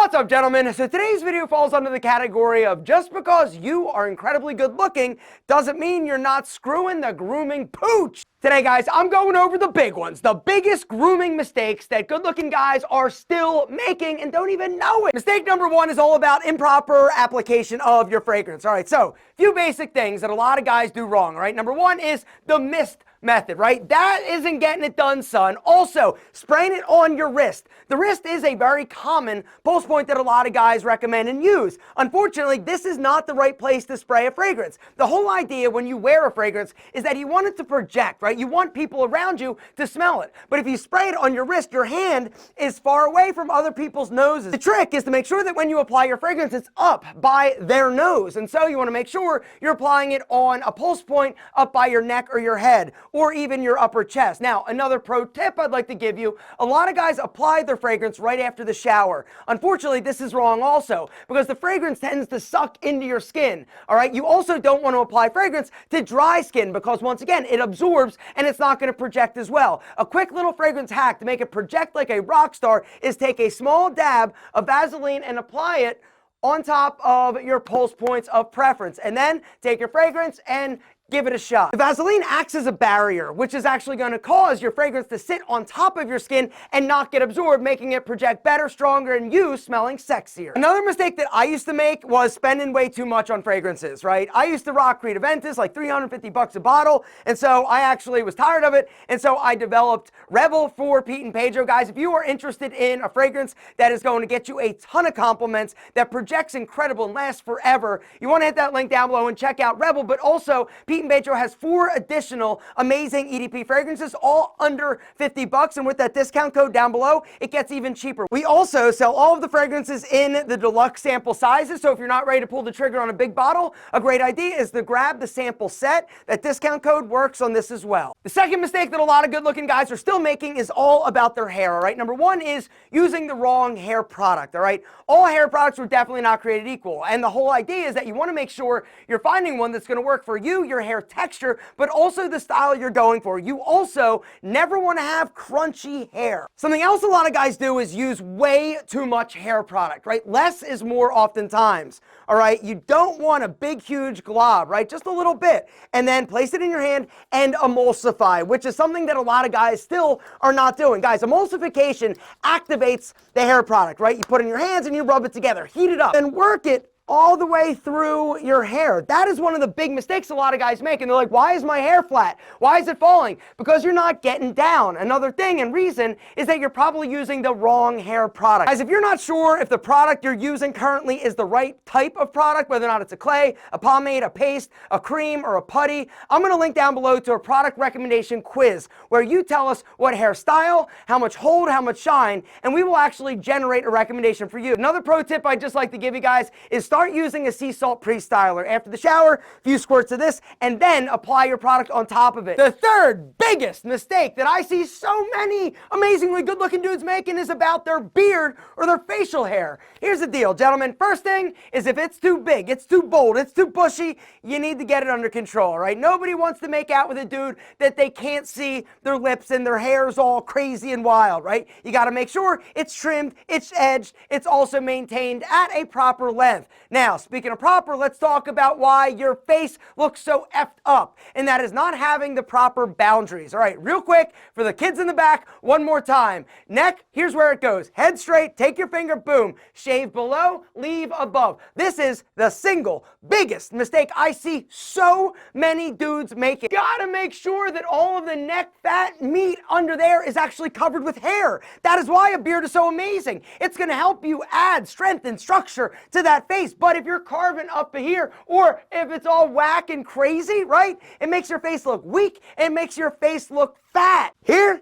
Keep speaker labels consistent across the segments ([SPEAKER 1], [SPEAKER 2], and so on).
[SPEAKER 1] What's up, gentlemen? So today's video falls under the category of just because you are incredibly good looking doesn't mean you're not screwing the grooming pooch. Today, guys, I'm going over the big ones, the biggest grooming mistakes that good-looking guys are still making and don't even know it. Mistake number one is all about improper application of your fragrance. All right, so a few basic things that a lot of guys do wrong, all right? Number one is the mist method, right? That isn't getting it done, son. Also, spraying it on your wrist. The wrist is a very common pulse point that a lot of guys recommend and use. Unfortunately, this is not the right place to spray a fragrance. The whole idea when you wear a fragrance is that you want it to project, right? You want people around you to smell it. But if you spray it on your wrist, your hand is far away from other people's noses. The trick is to make sure that when you apply your fragrance, it's up by their nose. And so you want to make sure you're applying it on a pulse point up by your neck or your head, or even your upper chest. Now, another pro tip I'd like to give you, a lot of guys apply their fragrance right after the shower. Unfortunately, this is wrong also, because the fragrance tends to suck into your skin, all right? You also don't want to apply fragrance to dry skin, because once again, it absorbs and it's not going to project as well. A quick little fragrance hack to make it project like a rock star is take a small dab of Vaseline and apply it on top of your pulse points of preference, and then take your fragrance and give it a shot. The Vaseline acts as a barrier, which is actually going to cause your fragrance to sit on top of your skin and not get absorbed, making it project better, stronger, and you smelling sexier. Another mistake that I used to make was spending way too much on fragrances, right? I used to rock Creed Aventus, like $350 a bottle, and so I actually was tired of it, and so I developed Rebel for Pete and Pedro. Guys, if you are interested in a fragrance that is going to get you a ton of compliments, that projects incredible and lasts forever, you want to hit that link down below and check out Rebel. But also, Pete and Pedro has 4 additional amazing EDP fragrances, all under $50, and with that discount code down below, it gets even cheaper. We also sell all of the fragrances in the deluxe sample sizes, so if you're not ready to pull the trigger on a big bottle, a great idea is to grab the sample set. That discount code works on this as well. The second mistake that a lot of good-looking guys are still making is all about their hair, all right? Number one is using the wrong hair product, all right? All hair products were definitely not created equal, and the whole idea is that you want to make sure you're finding one that's going to work for you, your hair texture, but also the style you're going for. You also never want to have crunchy hair. Something else a lot of guys do is use way too much hair product, right? Less is more oftentimes, all right? You don't want a big, huge glob, right? Just a little bit, and then place it in your hand and emulsify, which is something that a lot of guys still are not doing. Guys, emulsification activates the hair product, right? You put it in your hands and you rub it together, heat it up, and work it all the way through your hair. That is one of the big mistakes a lot of guys make, and they're like, why is my hair flat? Why is it falling? Because you're not getting down. Another thing and reason is that you're probably using the wrong hair product. Guys, if you're not sure if the product you're using currently is the right type of product, whether or not it's a clay, a pomade, a paste, a cream, or a putty, I'm gonna link down below to a product recommendation quiz where you tell us what hairstyle, how much hold, how much shine, and we will actually generate a recommendation for you. Another pro tip I'd just like to give you guys is start using a sea salt pre-styler. After the shower, a few squirts of this, and then apply your product on top of it. The third biggest mistake that I see so many amazingly good-looking dudes making is about their beard or their facial hair. Here's the deal, gentlemen. First thing is, if it's too big, it's too bold, it's too bushy, you need to get it under control, right? Nobody wants to make out with a dude that they can't see their lips and their hair's all crazy and wild, right? You got to make sure it's trimmed, it's edged, it's also maintained at a proper length. Now, speaking of proper, let's talk about why your face looks so effed up, and that is not having the proper boundaries. All right, real quick, for the kids in the back, one more time. Neck, here's where it goes. Head straight, take your finger, boom. Shave below, leave above. This is the single biggest mistake I see so many dudes making. Gotta make sure that all of the neck fat meat under there is actually covered with hair. That is why a beard is so amazing. It's gonna help you add strength and structure to that face. But if you're carving up here, or if it's all whack and crazy, right? It makes your face look weak, and it makes your face look fat. Here,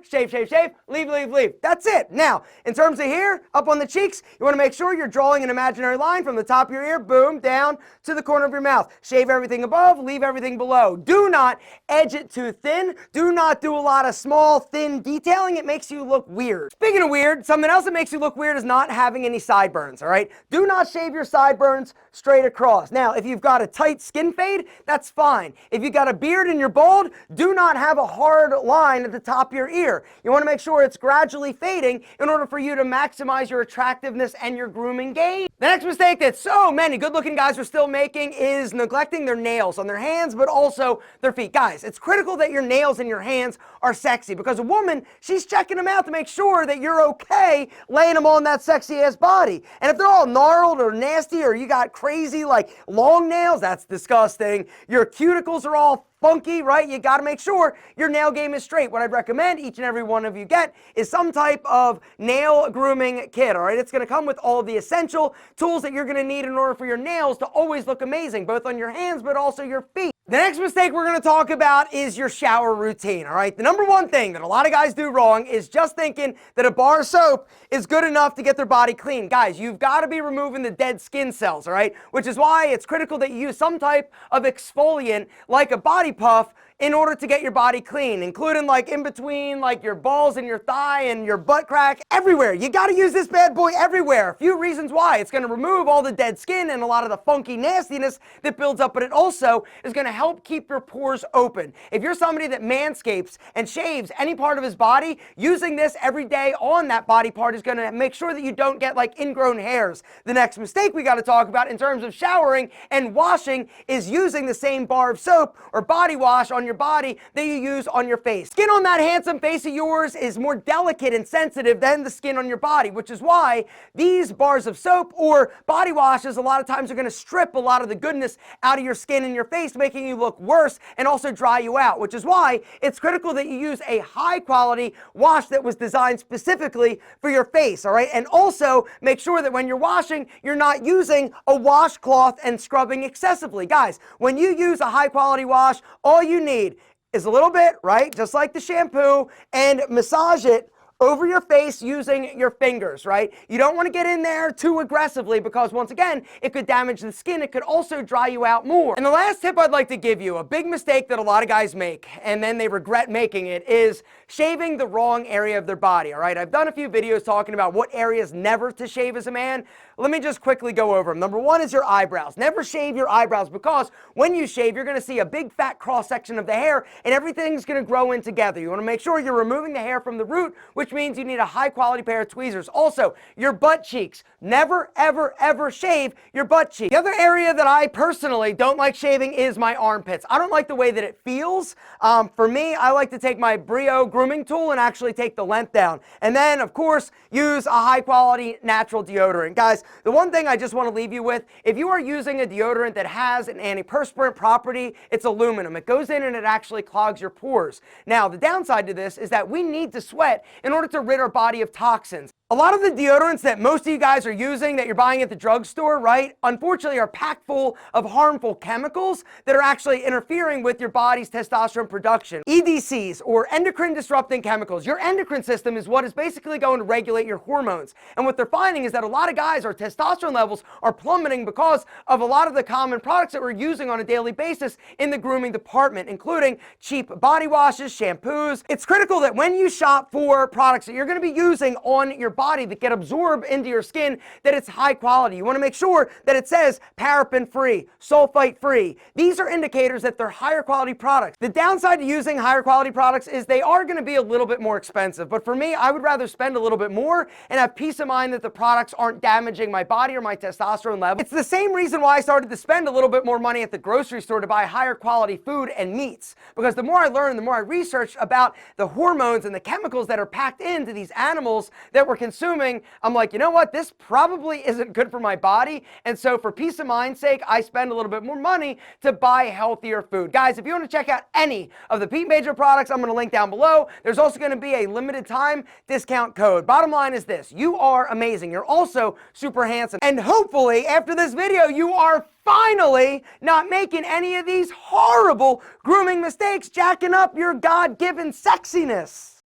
[SPEAKER 1] shave, shave, shave, leave, leave, leave. That's it. Now, in terms of here, up on the cheeks, you want to make sure you're drawing an imaginary line from the top of your ear, boom, down to the corner of your mouth. Shave everything above, leave everything below. Do not edge it too thin. Do not do a lot of small, thin detailing. It makes you look weird. Speaking of weird, something else that makes you look weird is not having any sideburns, all right? Do not shave your sideburns straight across. Now, if you've got a tight skin fade, that's fine. If you've got a beard and you're bald, do not have a hard line at the top of your your ear. You want to make sure it's gradually fading in order for you to maximize your attractiveness and your grooming game. The next mistake that so many good-looking guys are still making is neglecting their nails on their hands, but also their feet. Guys, it's critical that your nails in your hands are sexy, because a woman, she's checking them out to make sure that you're okay laying them on that sexy ass body. And if they're all gnarled or nasty, or you got crazy like long nails, that's disgusting. Your cuticles are all funky, right? You got to make sure your nail game is straight. What I'd recommend each and every one of you get is some type of nail grooming kit, all right? It's going to come with all the essential tools that you're going to need in order for your nails to always look amazing, both on your hands but also your feet. The next mistake we're going to talk about is your shower routine, all right? The number one thing that a lot of guys do wrong is just thinking that a bar of soap is good enough to get their body clean. Guys, you've got to be removing the dead skin cells, all right? Which is why it's critical that you use some type of exfoliant like a body puff in order to get your body clean, including like in between like your balls and your thigh and your butt crack, everywhere. You got to use this bad boy everywhere. A few reasons why. It's going to remove all the dead skin and a lot of the funky nastiness that builds up, but it also is going to help keep your pores open. If you're somebody that manscapes and shaves any part of his body, using this every day on that body part is going to make sure that you don't get like ingrown hairs. The next mistake we got to talk about in terms of showering and washing is using the same bar of soap or body wash on your body that you use on your face. Skin on that handsome face of yours is more delicate and sensitive than the skin on your body, which is why these bars of soap or body washes a lot of times are going to strip a lot of the goodness out of your skin and your face, making you look worse and also dry you out, which is why it's critical that you use a high quality wash that was designed specifically for your face, all right? And also make sure that when you're washing, you're not using a washcloth and scrubbing excessively. Guys, when you use a high quality wash, all you need is a little bit, right? Just like the shampoo, and massage it over your face using your fingers, right? You don't want to get in there too aggressively, because once again, it could damage the skin. It could also dry you out more. And the last tip I'd like to give you, a big mistake that a lot of guys make, and then they regret making it, is shaving the wrong area of their body, all right? I've done a few videos talking about what areas never to shave as a man. Let me just quickly go over them. Number one is your eyebrows. Never shave your eyebrows, because when you shave, you're going to see a big fat cross section of the hair and everything's going to grow in together. You want to make sure you're removing the hair from the root, which means you need a high quality pair of tweezers. Also, your butt cheeks. Never, ever, ever shave your butt cheeks. The other area that I personally don't like shaving is my armpits. I don't like the way that it feels. For me, I like to take my Brio grooming tool and actually take the length down. And then, of course, use a high quality natural deodorant. Guys, the one thing I just want to leave you with, if you are using a deodorant that has an antiperspirant property, it's aluminum. It goes in and it actually clogs your pores. Now, the downside to this is that we need to sweat in order to rid our body of toxins. A lot of the deodorants that most of you guys are using that you're buying at the drugstore, right, unfortunately are packed full of harmful chemicals that are actually interfering with your body's testosterone production. EDCs, or endocrine disrupting chemicals. Your endocrine system is what is basically going to regulate your hormones. And what they're finding is that a lot of guys, our testosterone levels are plummeting because of a lot of the common products that we're using on a daily basis in the grooming department, including cheap body washes, shampoos. It's critical that when you shop for products that you're going to be using on your body that get absorbed into your skin, that it's high quality. You want to make sure that it says paraben free, sulfite free. These are indicators that they're higher quality products. The downside to using higher quality products is they are going to be a little bit more expensive, but for me, I would rather spend a little bit more and have peace of mind that the products aren't damaging my body or my testosterone level. It's the same reason why I started to spend a little bit more money at the grocery store to buy higher quality food and meats, because the more I learn, the more I research about the hormones and the chemicals that are packed into these animals that we're consuming, I'm like, you know what, this probably isn't good for my body. And so for peace of mind's sake, I spend a little bit more money to buy healthier food. Guys, if you want to check out any of the Pete and Pedro products, I'm going to link down below. There's also going to be a limited time discount code. Bottom line is this: you are amazing. You're also super handsome. And hopefully after this video, you are finally not making any of these horrible grooming mistakes, jacking up your God-given sexiness.